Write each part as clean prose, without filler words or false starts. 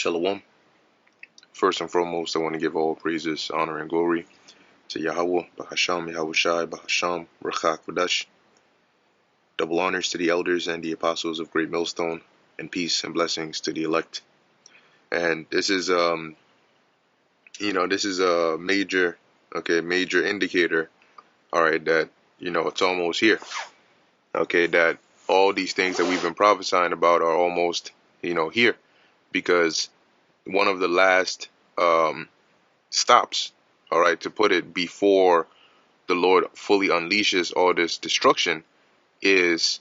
Shalom. First and foremost, I want to give all praises, honor, and glory to Yahweh, Bahasham, Yahushai, Bahasham, Rachak, Vadash. Double honors to the elders and the apostles of Great Millstone, and peace and blessings to the elect. And this is a major indicator, all right, that, it's almost here. Okay, that all these things that we've been prophesying about are almost, here. Because one of the last stops, all right, to put it, before the Lord fully unleashes all this destruction is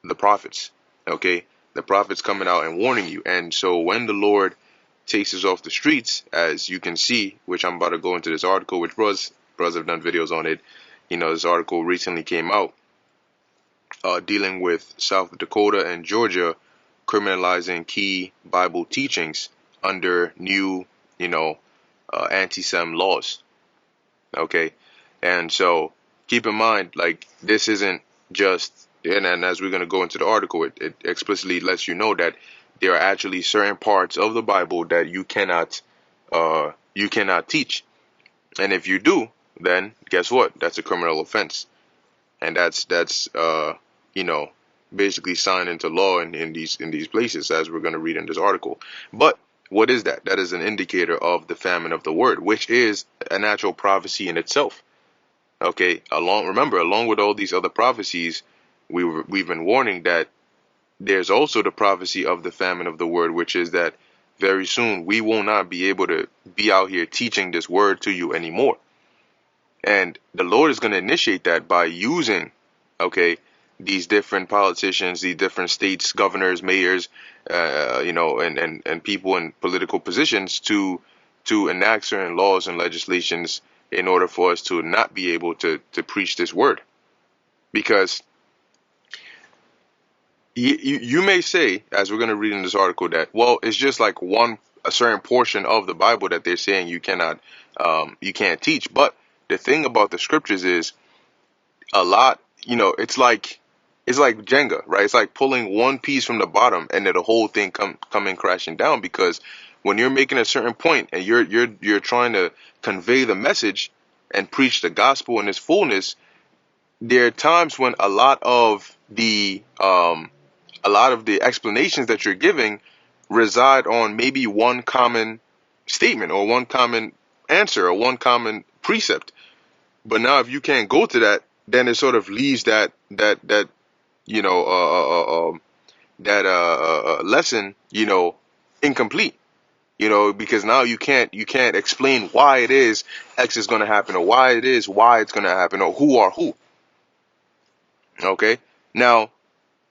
the prophets. Okay, the prophets coming out and warning you. And so when the Lord takes us off the streets, as you can see, which I'm about to go into this article, which bros have done videos on it. This article recently came out dealing with South Dakota and Georgia criminalizing key Bible teachings under new, anti-Sem laws. Okay, and so keep in mind, like, this isn't just, and as we're going to go into the article, it explicitly lets you know that there are actually certain parts of the Bible that you cannot teach, and if you do, then guess what? That's a criminal offense, and that's basically signed into law in these places, as we're going to read in this article. But what is that? That is an indicator of the famine of the word, which is a natural prophecy in itself. Okay, along with all these other prophecies, we've been warning that there's also the prophecy of the famine of the word, which is that very soon we will not be able to be out here teaching this word to you anymore. And the Lord is going to initiate that by using, these different politicians, these different states, governors, mayors, and people in political positions to enact certain laws and legislations in order for us to not be able to preach this word. Because you may say, as we're going to read in this article, that, well, it's just like a certain portion of the Bible that they're saying you can't teach. But the thing about the scriptures is a lot, it's like Jenga, right? It's like pulling one piece from the bottom and then the whole thing coming crashing down. Because when you're making a certain point and you're trying to convey the message and preach the gospel in its fullness, there are times when a lot of the explanations that you're giving reside on maybe one common statement or one common answer or one common precept. But now if you can't go to that, then it sort of leaves that lesson, incomplete, because now you can't explain why it is X is going to happen, or why it is Y it's going to happen, or who are who. Okay. Now,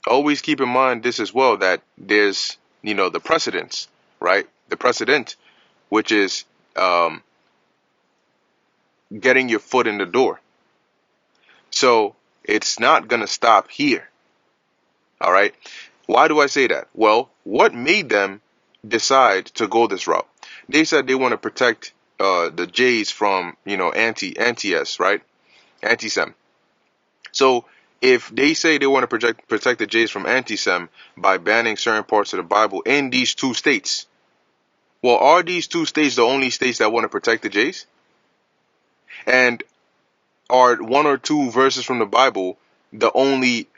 always keep in mind this as well, that there's, the precedence, right? The precedent, which is getting your foot in the door. So it's not going to stop here. All right. Why do I say that? Well, what made them decide to go this route? They said they want to protect the Jays from, anti-S, right? Anti-Sem. So if they say they want to protect the Jays from anti-Sem by banning certain parts of the Bible in these two states, well, are these two states the only states that want to protect the Jays? And are one or two verses from the Bible the only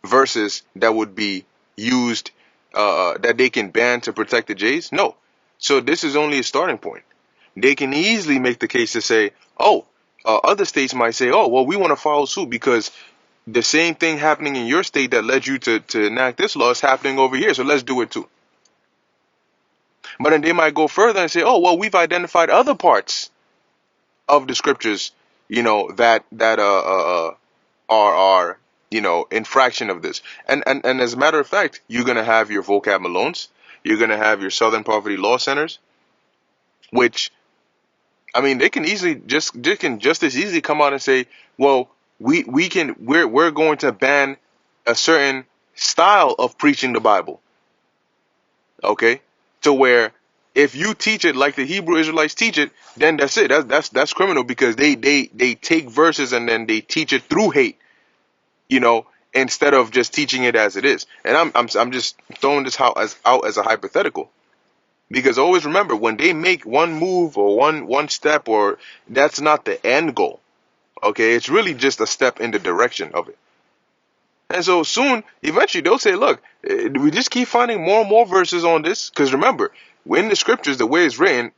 verses that would be used that they can ban to protect the Jays? No. So this is only a starting point. They can easily make the case to say, other states might say, well, we want to follow suit because the same thing happening in your state that led you to enact this law is happening over here, so let's do it too. But then they might go further and say, well, we've identified other parts of the scriptures, that are infraction of this. And as a matter of fact, you're going to have your vocab Malones, you're going to have your Southern Poverty Law Centers, which, they can just as easily come out and say, well, we're going to ban a certain style of preaching the Bible. Okay? To where if you teach it like the Hebrew Israelites teach it, then that's it. That's criminal, because they take verses and then they teach it through hate, instead of just teaching it as it is. And I'm just throwing this out as a hypothetical, because always remember, when they make one move or one step, or that's not the end goal. Okay, it's really just a step in the direction of it. And so soon, eventually, they'll say, look, we just keep finding more and more verses on this. Because remember, in the scriptures, the way it's written,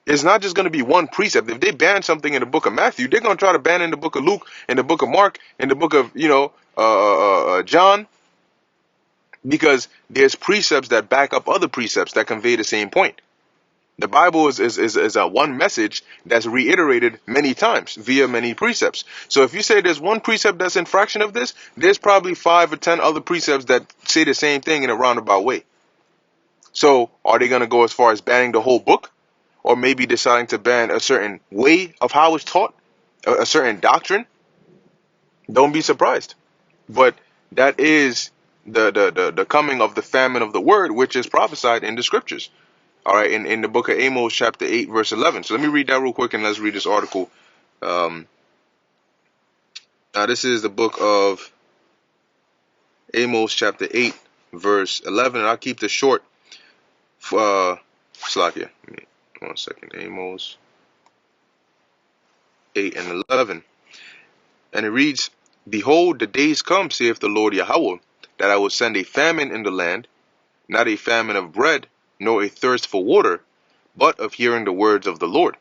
it's not just going to be one precept. If they ban something in the book of Matthew, they're going to try to ban it in the book of Luke, in the book of Mark, in the book of, John, because there's precepts that back up other precepts that convey the same point. The Bible is a one message that's reiterated many times via many precepts. So if you say there's one precept that's in fraction of this, there's probably 5 or 10 other precepts that say the same thing in a roundabout way. So are they going to go as far as banning the whole book? Or maybe deciding to ban a certain way of how it's taught, a certain doctrine? Don't be surprised. But that is the coming of the famine of the word, which is prophesied in the scriptures. All right, in the book of Amos, chapter 8, verse 11. So let me read that real quick, and let's read this article. Now, this is the book of Amos, chapter 8, verse 11. And I'll keep this short. Slakia. 1 second. Amos 8 and 11. And it reads, Behold, the days come, saith the Lord Yahweh, that I will send a famine in the land, not a famine of bread, nor a thirst for water, but of hearing the words of the Lord.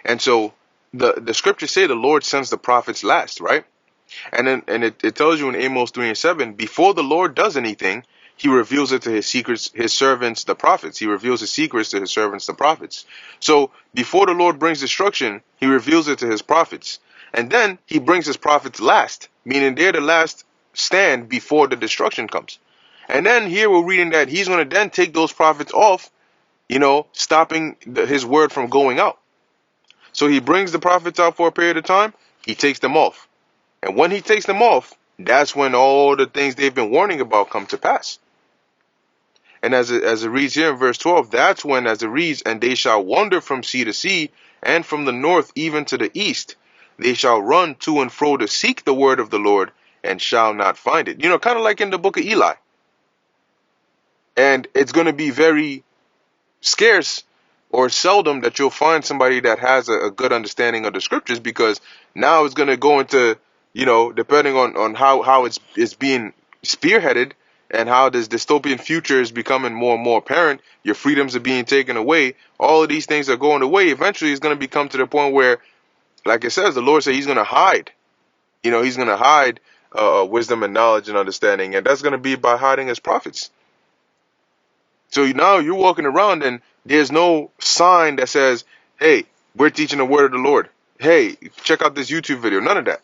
And so the scriptures say the Lord sends the prophets last, right? And then it tells you in Amos 3 and 7, before the Lord does anything, he reveals it to his servants, the prophets. He reveals his secrets to his servants, the prophets. So before the Lord brings destruction, he reveals it to his prophets. And then he brings his prophets last, meaning they're the last stand before the destruction comes. And then here we're reading that he's going to then take those prophets off, stopping his word from going out. So he brings the prophets out for a period of time. He takes them off. And when he takes them off, that's when all the things they've been warning about come to pass. And as it reads here in verse 12, that's when, as it reads, and they shall wander from sea to sea, and from the north even to the east. They shall run to and fro to seek the word of the Lord, and shall not find it. Kind of like in the book of Eli. And it's going to be very scarce or seldom that you'll find somebody that has a good understanding of the scriptures, because now it's going to go into, depending on how it's being spearheaded and how this dystopian future is becoming more and more apparent, your freedoms are being taken away, all of these things are going away. Eventually it's going to become to the point where, like it says, the Lord said he's going to hide. He's going to hide wisdom and knowledge and understanding, and that's going to be by hiding his prophets. So now you're walking around and there's no sign that says, hey, we're teaching the word of the Lord. Hey, check out this YouTube video. None of that.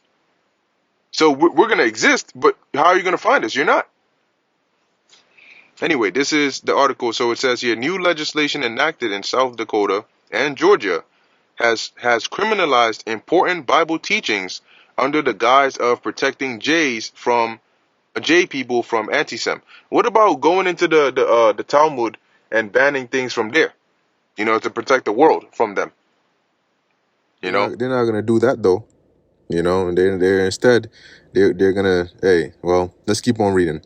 So we're going to exist, but how are you going to find us? You're not. Anyway, this is the article. So it says here, new legislation enacted in South Dakota and Georgia has criminalized important Bible teachings under the guise of protecting Jay people from anti-Sem. What about going into the Talmud and banning things from there, to protect the world from them? They're not gonna do that though, and they're instead they're gonna, let's keep on reading.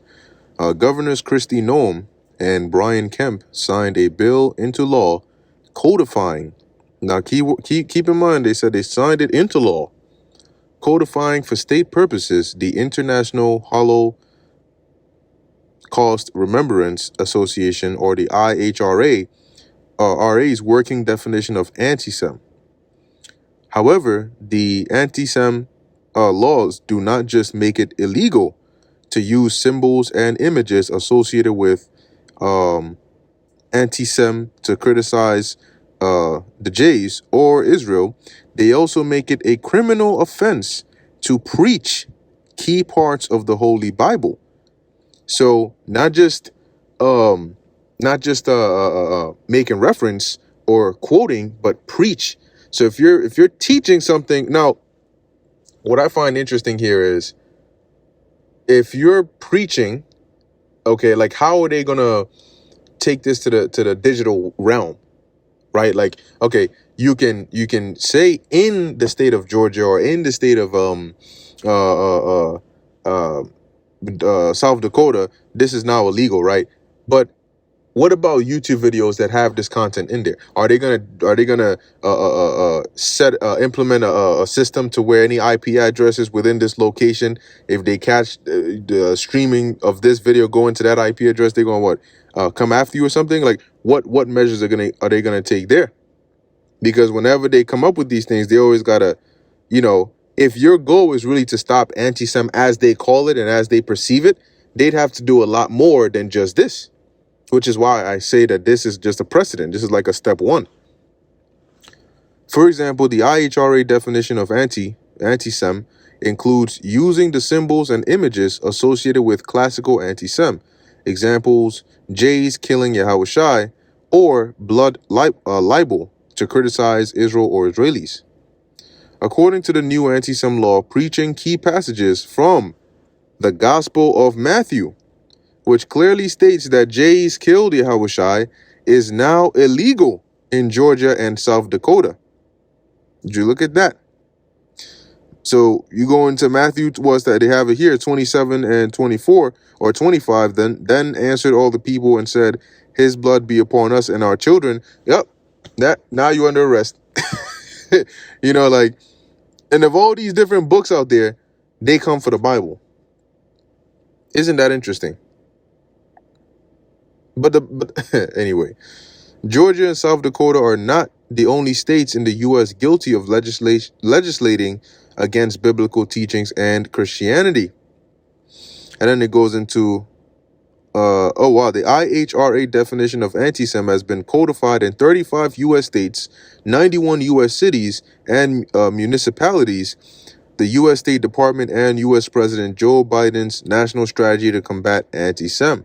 Governors Kristi Noem and Brian Kemp signed a bill into law codifying. Now keep in mind, they said they signed it into law, codifying for state purposes the International Holocaust Remembrance Association, or the IHRA, RA's working definition of anti-Sem. However, the anti-Sem laws do not just make it illegal to use symbols and images associated with anti-Sem to criticize the Jays or Israel. They also make it a criminal offense to preach key parts of the Holy Bible. So not just making reference or quoting, but preach. So if you're teaching something, now what I find interesting here is, if you're preaching, okay, like how are they gonna take this to the digital realm, right? Like, okay, you can say in the state of Georgia or in the state of South Dakota, this is now illegal, right? But what about YouTube videos that have this content in there? Are they gonna implement a system to where any IP addresses within this location, if they catch the streaming of this video going to that IP address, they're gonna come after you or something? Like what measures are they gonna take there? Because whenever they come up with these things, they always gotta, if your goal is really to stop anti-Sem as they call it and as they perceive it, they'd have to do a lot more than just this. Which is why I say that this is just a precedent. This is like a step one. For example, the IHRA definition of anti-Sem includes using the symbols and images associated with classical anti-Sem. Examples: Jays killing Yahushai, or blood libel to criticize Israel or Israelis. According to the new anti-Sem law, preaching key passages from the Gospel of Matthew, which clearly states that Jays killed Yahushai, is now illegal in Georgia and South Dakota. Did you look at that? So you go into Matthew, what's that? They have it here, 27 and 24 or 25. Then answered all the people and said, his blood be upon us and our children. Yep, that now you're under arrest. And of all these different books out there, they come for the Bible. Isn't that interesting? But anyway, Georgia and South Dakota are not the only states in the U.S. guilty of legislating against biblical teachings and Christianity. And then it goes into, the IHRA definition of anti-Sem has been codified in 35 U.S. states, 91 U.S. cities and municipalities, the U.S. State Department, and U.S. President Joe Biden's national strategy to combat anti-Sem.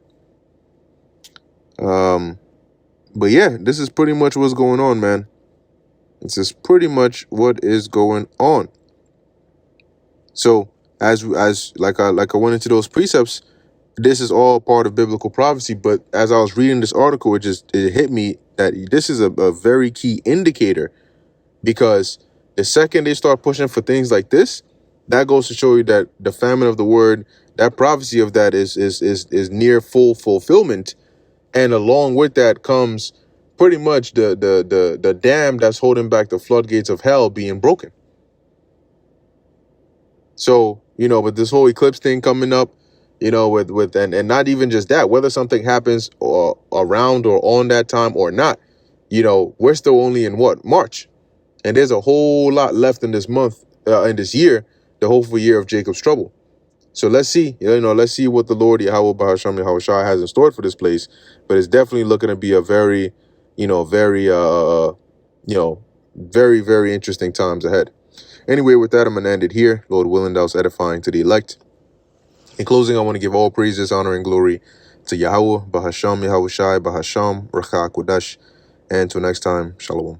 But yeah, this is pretty much what's going on, man. This is pretty much what is going on. So as like I went into those precepts, this is all part of biblical prophecy. But as I was reading this article, it hit me that this is a very key indicator, because the second they start pushing for things like this, that goes to show you that the famine of the word, that prophecy of that is near full fulfillment. And along with that comes pretty much the dam that's holding back the floodgates of hell being broken. So, with this whole eclipse thing coming up, and not even just that, whether something happens around or on that time or not, we're still only in March. And there's a whole lot left in this month, in this year, the hopeful year of Jacob's trouble. So let's see, let's see what the Lord Yahweh Bahasham Yahushua has in store for this place. But it's definitely looking to be a very, very, very, very interesting times ahead. Anyway, with that, I'm going to end it here. Lord willing, that was edifying to the elect. In closing, I want to give all praises, honor, and glory to Yahweh Bahasham Yahushai Bahasham Rakha Kodash. And until next time, Shalom.